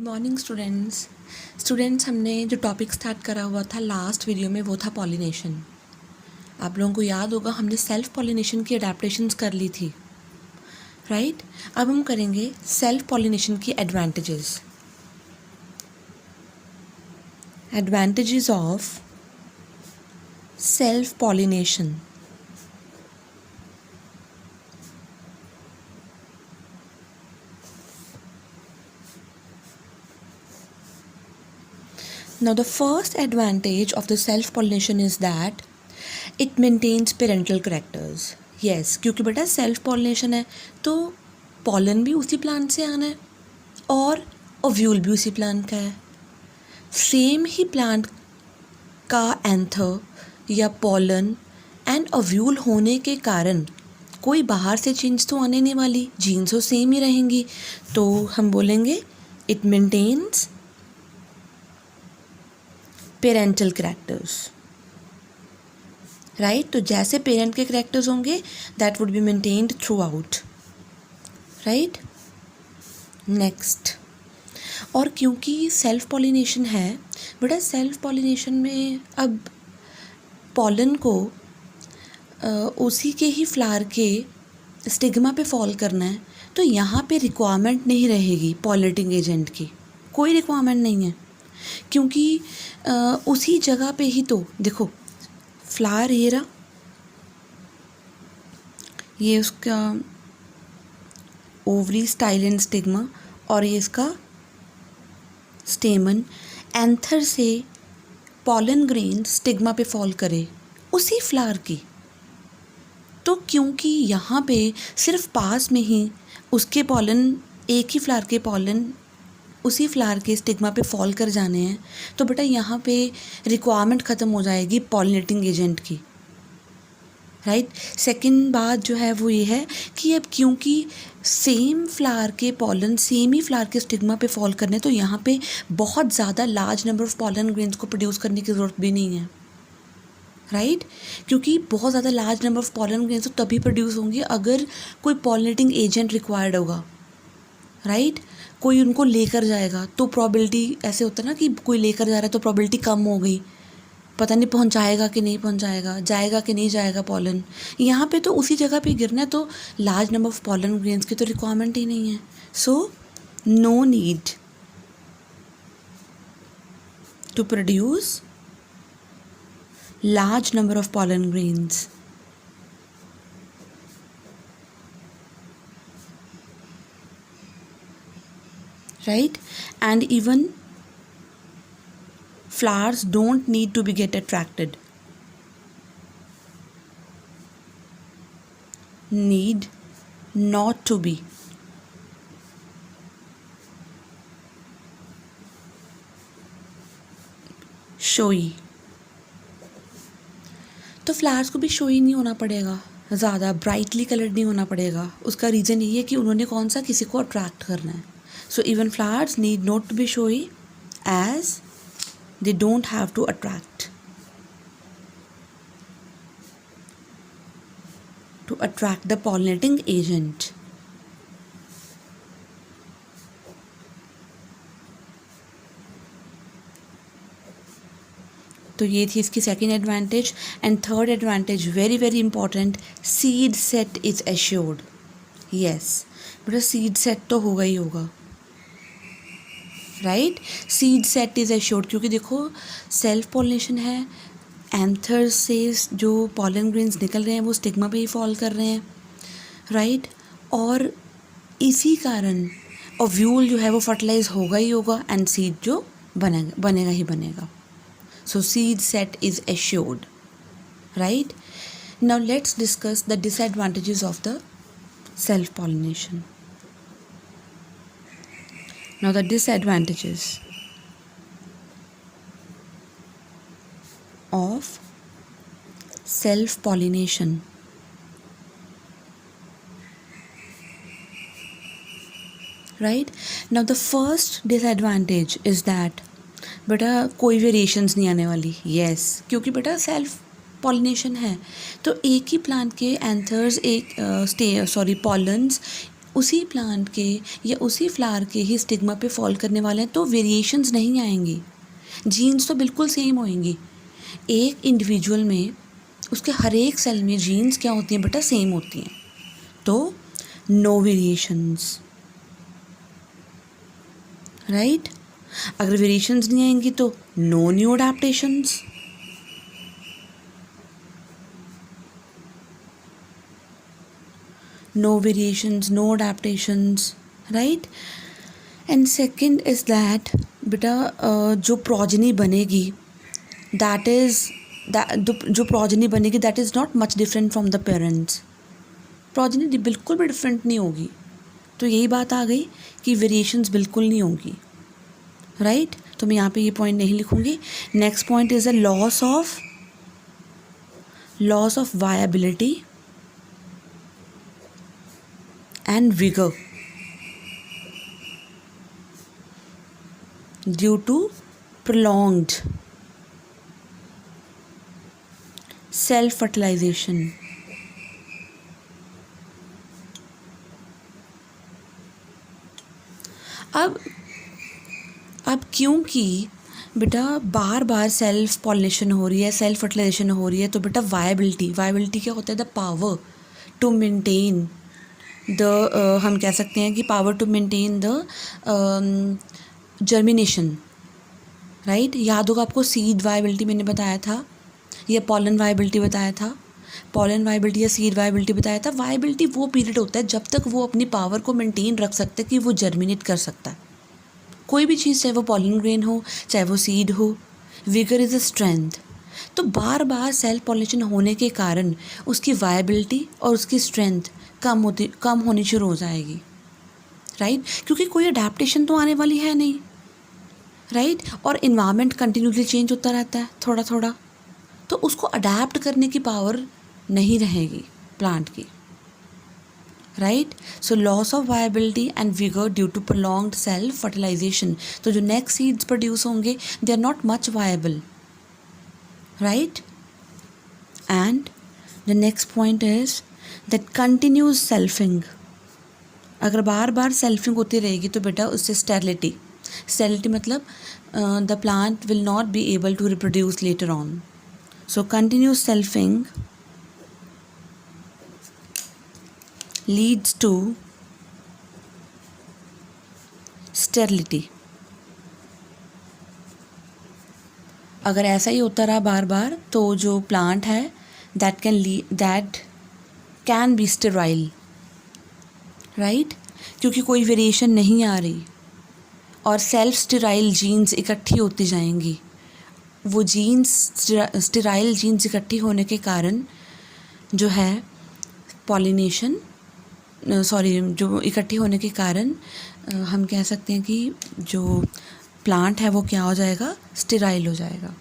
Morning students हमने जो topic start करा हुआ था लास्ट वीडियो में वो था पॉलिनेशन। आप लोगों को याद होगा हमने सेल्फ पॉलिनेशन की अडेप्टेशंस कर ली थी, राइट। अब हम करेंगे सेल्फ पॉलिनेशन की advantages of self pollination. Now the first advantage of the self-pollination is that it maintains parental characters. Yes, क्योंकि बेटा सेल्फ पॉलिनेशन है तो पॉलन भी उसी प्लांट से आना है और ओव्यूल भी उसी प्लांट का है। सेम ही प्लांट का एंथर या पॉलन एंड ओव्यूल होने के कारण कोई बाहर से चेंज तो आने नहीं वाली, जीन्स तो सेम ही रहेंगी, तो हम बोलेंगे it maintains parental characters, right. तो जैसे पेरेंट के करैक्टर्स होंगे that would be maintained throughout, right. Next, और क्योंकि सेल्फ पॉलिनेशन है बेटा, सेल्फ पॉलिनेशन में अब पॉलन को उसी के ही फ्लावर के स्टिग्मा पे फॉल करना है, तो यहाँ पे रिक्वायरमेंट नहीं रहेगी पॉलिनेटिंग एजेंट की, कोई रिक्वायरमेंट नहीं है, क्योंकि उसी जगह पे ही तो देखो फ्लावर ये रहा, ये उसका ओवरी स्टाइल एंड स्टिग्मा और ये इसका स्टेमन, एंथर से पॉलन ग्रेन स्टिग्मा पे फॉल करे उसी फ्लावर की, तो क्योंकि यहाँ पे सिर्फ पास में ही उसके पॉलन, एक ही फ्लावर के पॉलन उसी फ्लावर के स्टिग्मा पे फॉल कर जाने हैं, तो बेटा यहाँ पे रिक्वायरमेंट ख़त्म हो जाएगी पॉलिनेटिंग एजेंट की, राइट। सेकंड बात जो है वो ये है कि अब क्योंकि सेम फ्लावर के पॉलन सेम ही फ्लावर के स्टिग्मा पे फॉल करने, तो यहाँ पे बहुत ज़्यादा large number of pollen grains को प्रोड्यूस करने की ज़रूरत भी नहीं है, राइट। क्योंकि बहुत ज़्यादा large number of pollen grains तो तभी प्रोड्यूस होंगी अगर कोई पॉलिनेटिंग एजेंट रिक्वायर्ड होगा, राइट। कोई उनको लेकर जाएगा तो प्रोबेबिलिटी, ऐसे होता है ना कि कोई लेकर जा रहा है तो प्रोबेबिलिटी कम हो गई, पता नहीं पहुंचाएगा कि नहीं पहुंचाएगा, जाएगा कि नहीं जाएगा पॉलन, यहाँ पे तो उसी जगह पे गिरना है, तो large number of pollen grains की तो रिक्वायरमेंट ही नहीं है, so no need to produce large number of pollen grains, right. And even flowers don't need to be get attracted, need not to be showy, तो flowers को भी showy नहीं होना पड़ेगा, ज़्यादा ब्राइटली कलर्ड नहीं होना पड़ेगा। उसका रीज़न यही है कि उन्होंने कौन सा किसी को अट्रैक्ट करना है। So even flowers need not to be showy as they don't have to attract the pollinating agent. तो ये थी इसकी second advantage. And third advantage very very important, seed set is assured. Yes बेटा, seed set तो होगा ही होगा, right. Seed set is assured क्योंकि देखो सेल्फ पॉलिनेशन है, एंथर से जो पॉलन ग्रेन्स निकल रहे हैं वो स्टिग्मा पे ही फॉल कर रहे हैं, राइट। और इसी कारण ओव्यूल जो है वो फर्टिलाइज होगा ही होगा एंड सीड जो बनेगा ही बनेगा। सो seed set is assured, right. Now let's discuss the disadvantages of the self pollination. Now the disadvantages of self-pollination. Right? Now the first disadvantage is that बेटा कोई वेरिएशंस नहीं आने वाली। Yes, क्योंकि बेटा सेल्फ पॉलिनेशन है तो एक ही प्लांट के एंथर्स पॉलन्स उसी प्लांट के या उसी फ्लावर के ही स्टिग्मा पे फॉल करने वाले हैं, तो वेरिएशंस नहीं आएंगी, जीन्स तो बिल्कुल सेम होएंगी। एक इंडिविजुअल में उसके हर एक सेल में जीन्स क्या होती हैं बेटा, सेम होती हैं, तो नो वेरिएशंस, राइट। अगर वेरिएशंस नहीं आएंगी तो no new adaptations. No variations, no adaptations, right? And second is that बेटा जो progeny बनेगी that is जो progeny बनेगी that is not much different from the parents. progeny बिल्कुल भी डिफरेंट नहीं होगी। तो यही बात आ गई कि वेरिएशंस बिल्कुल नहीं होगी, राइट। तो मैं यहाँ पे ये पॉइंट नहीं लिखूँगी। Next point is the loss of viability and vigor due to prolonged self fertilization। अब क्योंकि बेटा बार बार सेल्फ पॉलिनेशन हो रही है, सेल्फ फर्टिलाइजेशन हो रही है, तो बेटा वायबिलिटी क्या होता है, द पावर टू मेंटेन हम कह सकते हैं कि power to maintain the germination, right. याद होगा आपको सीड वायबिलिटी मैंने बताया था या पॉलन वायबिलिटी बताया था, पॉलन वायबिलिटी या सीड वायबिलिटी बताया था। वायबिलिटी वो पीरियड होता है जब तक वो अपनी पावर को मेंटेन रख सकता है कि वो जर्मिनेट कर सकता है कोई भी चीज़, चाहे वो पॉलन ग्रेन हो चाहे वो सीड हो। Vigour is a strength. तो बार बार सेल्फ पॉलिनेशन होने के कारण उसकी वायबिलिटी और उसकी स्ट्रेंथ कम होनी शुरू हो जाएगी, राइट। क्योंकि कोई अडेप्टेशन तो आने वाली है नहीं, राइट। और इन्वायरमेंट कंटिन्यूसली चेंज होता रहता है थोड़ा थोड़ा, तो उसको अडेप्ट करने की पावर नहीं रहेगी प्लांट की, right. So loss of viability and vigour due to prolonged self fertilisation. तो जो नेक्स्ट सीड्स प्रोड्यूस होंगे they are not much viable, right. And the next point is that continuous selfing. अगर बार बार selfing होती रहेगी तो बेटा उससे स्टेरिलिटी मतलब the plant will not be able to reproduce later on. So continuous selfing leads to sterility. अगर ऐसा ही होता रहा बार बार तो जो प्लांट है that can be sterile, right. क्योंकि कोई वेरिएशन नहीं आ रही और सेल्फ स्टेराइल जीन्स इकट्ठी होती जाएंगी। वो जीन्स स्टेराइल जीन्स इकट्ठी होने के कारण जो है पॉलिनेशन जो इकट्ठी होने के कारण हम कह सकते हैं कि जो प्लांट है वो क्या हो जाएगा, स्टेराइल हो जाएगा।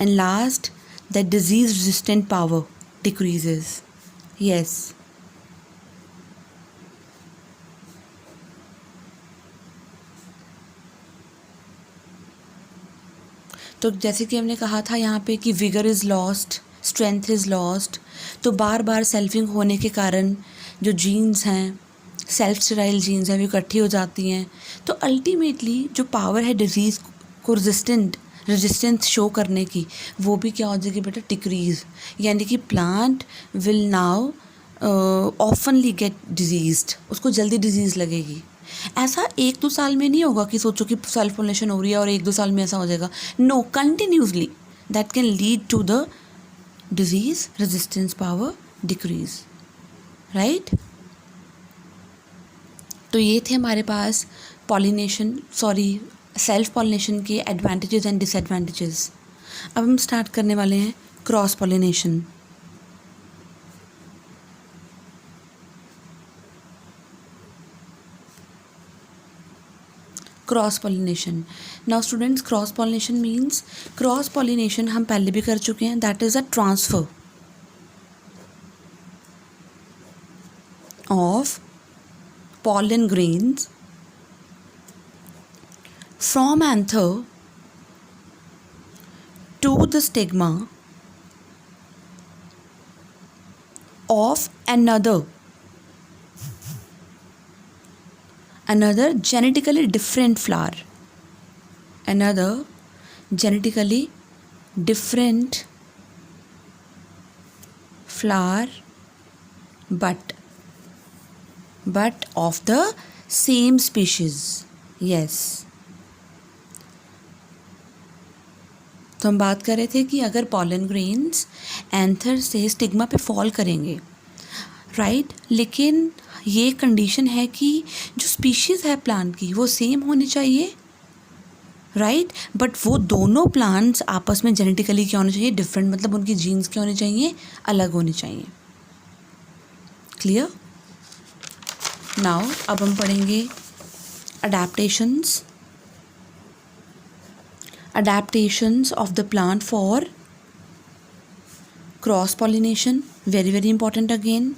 And last the disease resistant power decreases. Yes, तो जैसे कि हमने कहा था यहाँ पे कि vigour is lost, strength is lost. तो बार बार सेल्फिंग होने के कारण जो जीन्स हैं, सेल्फ स्टेराइल जीन्स हैं, वो इकट्ठी हो जाती हैं। तो अल्टीमेटली जो पावर है डिजीज़ को रेजिस्टेंस शो करने की, वो भी क्या हो जाएगी बेटा, डिक्रीज़। यानी कि प्लांट विल नाउ ऑफनली गेट डिजीज्ड, उसको जल्दी डिजीज़ लगेगी। ऐसा 1-2 साल में नहीं होगा कि सोचो कि सेल्फ पॉलिनेशन हो रही है और 1-2 साल में ऐसा हो जाएगा। No, continuously that can lead to the disease resistance power decrease, right. तो ये थे हमारे पास सेल्फ पॉलिनेशन के एडवांटेजेस एंड डिसएडवांटेजेस। अब हम स्टार्ट करने वाले हैं cross pollination. Cross pollination. Now students, cross pollination means, cross pollination हम पहले भी कर चुके हैं, that is a transfer of pollen grains from anther to the stigma of another another genetically different flower, another genetically different flower, but of the same species. Yes. तो हम बात कर रहे थे कि अगर पॉलन ग्रेन्स एंथर से stigma पे फॉल करेंगे, राइट, लेकिन ये कंडीशन है कि जो स्पीशीज़ है प्लांट की वो सेम होनी चाहिए, राइट, बट वो दोनों प्लांट्स आपस में जेनेटिकली क्या होने चाहिए, डिफरेंट, मतलब उनकी जीन्स क्या होनी चाहिए, अलग होनी चाहिए. क्लियर. नाउ अब हम पढ़ेंगे adaptations of the plant for cross pollination. Very very important. Again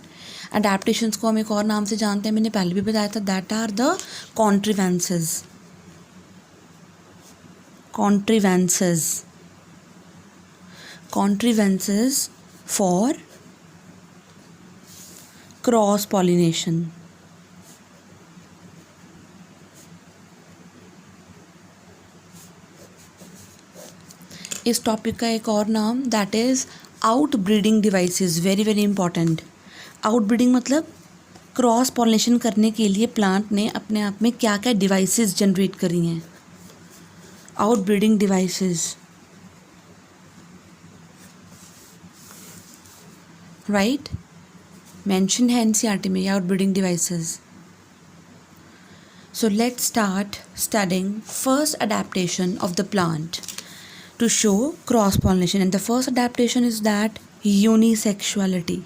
adaptations को हम एक और नाम से जानते हैं, मैंने पहले भी बताया था, that are the contrivances for cross pollination. इस टॉपिक का एक और नाम that is out breeding devices. Very very important. Out breeding मतलब क्रॉस पॉलिनेशन करने के लिए प्लांट ने अपने आप में क्या क्या डिवाइसेस जनरेट करी हैं. Out breeding devices, right, mention है एनसीईआरटी में out breeding devices. So let's start studying first adaptation of the plant to show cross pollination, and the first adaptation is that unisexuality.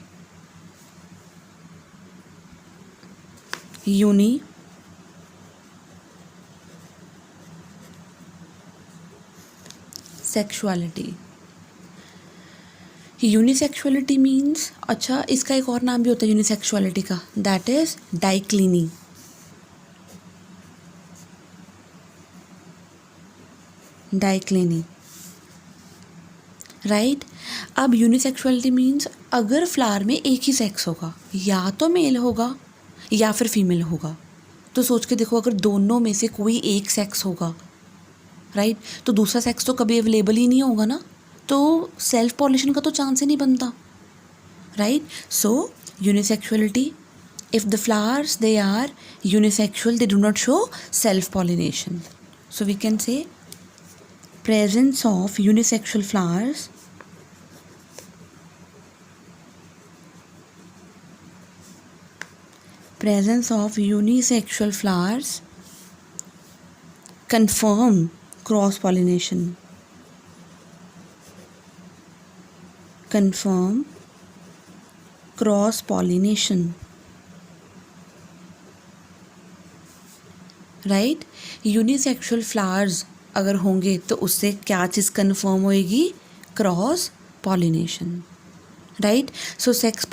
Unisexuality means, अच्छा इसका एक और नाम भी होता है यूनिसेक्सुअलिटी का, दैट इज डाइक्लिनी. राइट. अब यूनिसेक्सुअलिटी मीन्स अगर फ्लावर में एक ही सेक्स होगा, या तो मेल होगा या फिर फीमेल होगा. तो सोच के देखो, अगर दोनों में से कोई एक सेक्स होगा, राइट, तो दूसरा सेक्स तो कभी अवेलेबल ही नहीं होगा ना, तो सेल्फ पॉलिनेशन का तो चांस ही नहीं बनता, right. So unisexuality, if the flowers they are unisexual, they do not show self pollination. So we can say presence of unisexual flowers confirm cross pollination. Right. Unisexual flowers अगर होंगे तो उससे क्या चीज़ कन्फर्म होएगी, cross pollination, right. So self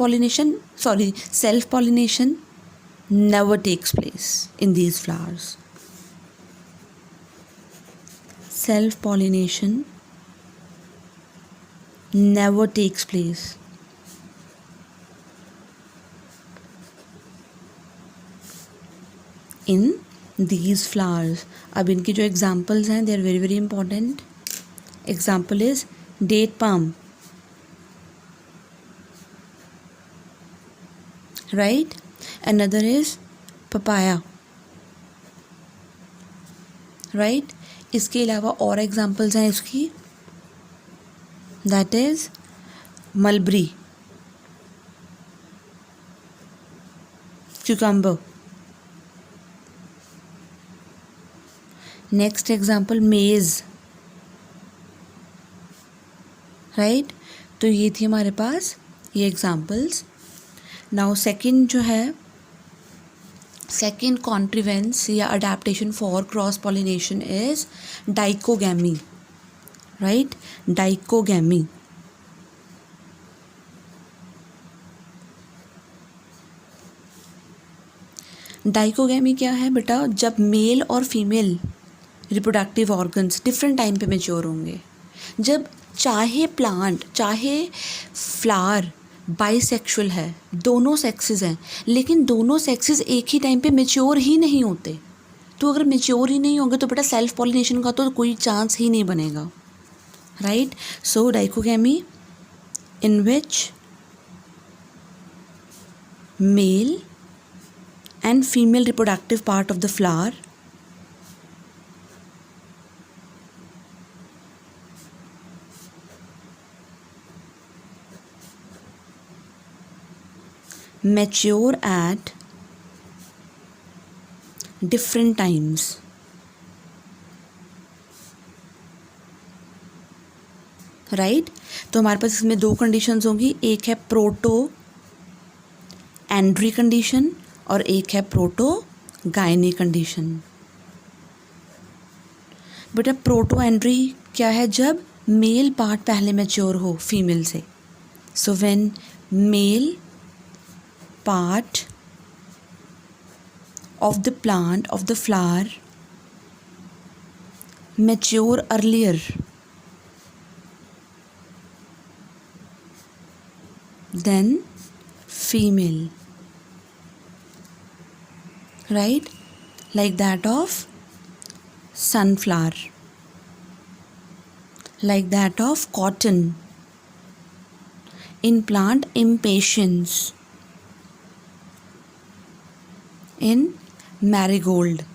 pollination never takes place in these flowers. Self pollination never takes place. In these flowers. अब इनकी जो एग्जाम्पल्स हैं, they are very very important. Example is date palm, right. Another is papaya, right. इसके अलावा और examples हैं इसकी, that is mulberry, cucumber. Next example maize, right. तो ये थी हमारे पास ये एग्जाम्पल्स. नाउ सेकंड जो है, सेकंड कॉन्ट्रीवेंस या adaptation for cross pollination is dichogamy, right. Dichogamy. Dichogamy क्या है बेटा, जब मेल और female reproductive organs different time पे मैच्योर होंगे, जब चाहे प्लांट चाहे फ्लावर बाइसेक्सुअल है, दोनों सेक्सेस हैं, लेकिन दोनों सेक्सेस एक ही टाइम पे मैच्योर ही नहीं होते। तो अगर मैच्योर ही नहीं होंगे तो बेटा सेल्फ पॉलिनेशन का तो कोई चांस ही नहीं बनेगा, right. So dichogamy in which male and female reproductive part of the flower mature at different times, right. तो हमारे पास इसमें दो कंडीशंस होंगी, एक है प्रोटो एंड्री कंडीशन और एक है प्रोटो गायनी कंडीशन। बेटा प्रोटो एंड्री क्या है, जब मेल पार्ट पहले मैच्योर हो फीमेल से। So when male part of the plant of the flower mature earlier than female, right, like that of sunflower, like that of cotton. In plant impatiens, in marigold,